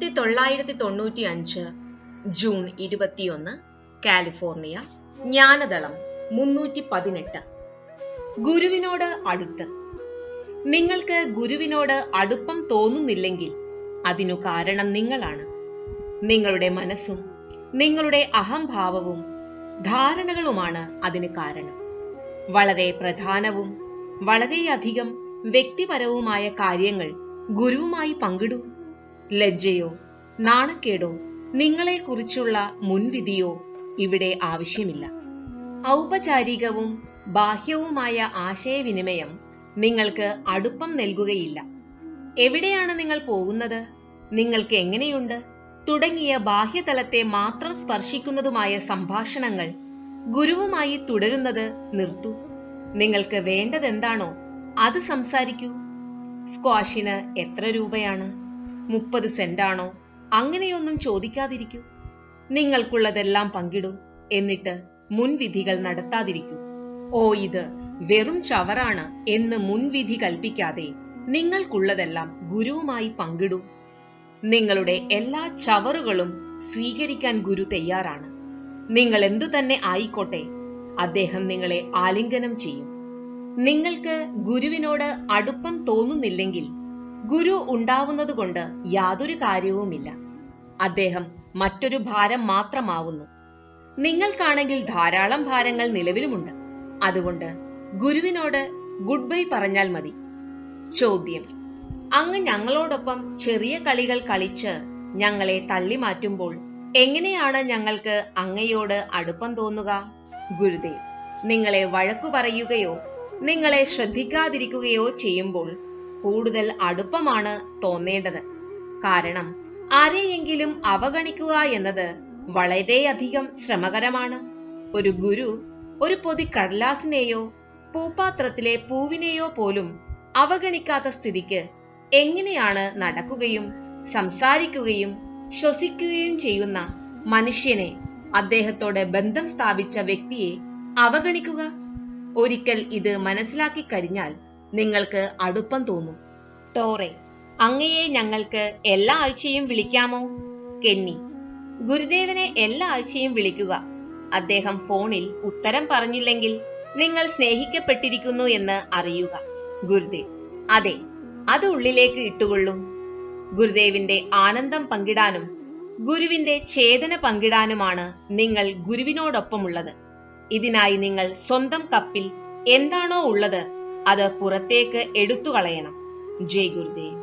1995 June 21, California. ജ്ഞാനദളം 318. ഗുരുവിനോട് അടുത്ത്. നിങ്ങൾക്ക് ഗുരുവിനോട് അടുപ്പം തോന്നുന്നില്ലെങ്കിൽ അതിനു കാരണം നിങ്ങളാണ്. നിങ്ങളുടെ മനസ്സും നിങ്ങളുടെ അഹംഭാവവും ധാരണകളുമാണ് അതിന് കാരണം. വളരെ പ്രധാനവും വളരെയധികം വ്യക്തിപരവുമായ കാര്യങ്ങൾ ഗുരുവുമായി പങ്കിടൂ. ലജ്ജയോ നാണക്കേടോ നിങ്ങളെക്കുറിച്ചുള്ള മുൻവിധിയോ ഇവിടെ ആവശ്യമില്ല. ഔപചാരികവും ബാഹ്യവുമായ ആശയവിനിമയം നിങ്ങൾക്ക് അടുപ്പം നൽകുകയില്ല. എവിടെയാണ് നിങ്ങൾ പോകുന്നത്, നിങ്ങൾക്ക് എങ്ങനെയുണ്ട് തുടങ്ങിയ ബാഹ്യതലത്തെ മാത്രം സ്പർശിക്കുന്നതുമായ സംഭാഷണങ്ങൾ ഗുരുവുമായി തുടരുന്നത് നിർത്തൂ. നിങ്ങൾക്ക് വേണ്ടതെന്താണോ അത് സംസാരിക്കൂ. സ്ക്വാഷിന് എത്ര രൂപയാണ്, 30 സെന്റാണോ, അങ്ങനെയൊന്നും ചോദിക്കാതിരിക്കൂ. നിങ്ങൾക്കുള്ളതെല്ലാം പങ്കിടൂ. എന്നിട്ട് മുൻവിധികൾ നടത്താതിരിക്കൂ. ഓ, ഇത് വെറും ചവറാണ് എന്ന് മുൻവിധി കൽപ്പിക്കാതെ നിങ്ങൾക്കുള്ളതെല്ലാം ഗുരുവുമായി പങ്കിടൂ. നിങ്ങളുടെ എല്ലാ ചവറുകളും സ്വീകരിക്കാൻ ഗുരു തയ്യാറാണ്. നിങ്ങൾ എന്തു തന്നെ ആയിക്കോട്ടെ, അദ്ദേഹം നിങ്ങളെ ആലിംഗനം ചെയ്യും. നിങ്ങൾക്ക് ഗുരുവിനോട് അടുപ്പം തോന്നുന്നില്ലെങ്കിൽ ഗുരു ഉണ്ടാവുന്നതുകൊണ്ട് യാതൊരു കാര്യവുമില്ല. അദ്ദേഹം മറ്റൊരു ഭാരം മാത്രമാവുന്നു. നിങ്ങൾക്കാണെങ്കിൽ ധാരാളം ഭാരങ്ങൾ നിലവിലുമുണ്ട്. അതുകൊണ്ട് ഗുരുവിനോട് ഗുഡ് ബൈ പറഞ്ഞാൽ മതി. ചോദ്യം: അങ്ങ് ഞങ്ങളോടൊപ്പം ചെറിയ കളികൾ കളിച്ച് ഞങ്ങളെ തള്ളി മാറ്റുമ്പോൾ എങ്ങനെയാണ് ഞങ്ങൾക്ക് അങ്ങയോട് അടുപ്പം തോന്നുക? ഗുരുദേവ്: നിങ്ങളെ വഴക്കു പറയുകയോ നിങ്ങളെ ശ്രദ്ധിക്കാതിരിക്കുകയോ ചെയ്യുമ്പോൾ കൂടുതൽ അടുപ്പമാണ് തോന്നേണ്ടത്. കാരണം ആരെയെങ്കിലും അവഗണിക്കുക എന്നത് വളരെയധികം ശ്രമകരമാണ്. ഒരു ഗുരു ഒരു പൊതി കടലാസിനെയോ പൂപ്പാത്രത്തിലെ പൂവിനെയോ പോലും അവഗണിക്കാത്ത സ്ഥിതിക്ക് എങ്ങനെയാണ് നടക്കുകയും സംസാരിക്കുകയും ശ്വസിക്കുകയും ചെയ്യുന്ന മനുഷ്യനെ, അദ്ദേഹത്തോട് ബന്ധം സ്ഥാപിച്ച വ്യക്തിയെ അവഗണിക്കുക? ഒരിക്കൽ ഇത് മനസ്സിലാക്കി കഴിഞ്ഞാൽ നിങ്ങൾക്ക് അടുപ്പം തോന്നും. ടോറെ: അങ്ങയെ ഞങ്ങൾക്ക് എല്ലാ ആഴ്ചയും വിളിക്കാമോ? കെന്നി: ഗുരുദേവനെ എല്ലാ ആഴ്ചയും വിളിക്കുക. അദ്ദേഹം ഫോണിൽ ഉത്തരം പറഞ്ഞില്ലെങ്കിൽ നിങ്ങൾ സ്നേഹിക്കപ്പെട്ടിരിക്കുന്നു എന്ന് അറിയുക. ഗുരുദേവ്: അതെ, അത് ഉള്ളിലേക്ക് ഇട്ടുകൊള്ളൂ. ഗുരുദേവിന്റെ ആനന്ദം പങ്കിടാനും ഗുരുവിന്റെ ചേതന പങ്കിടാനുമാണ് നിങ്ങൾ ഗുരുവിനോടൊപ്പമുള്ളത്. ഇതിനായി നിങ്ങൾ സ്വന്തം കപ്പിൽ എന്താണോ ഉള്ളത് അത് പുറത്തേക്ക് എടുത്തു കളയണം. ജയ് ഗുരുദേവ്.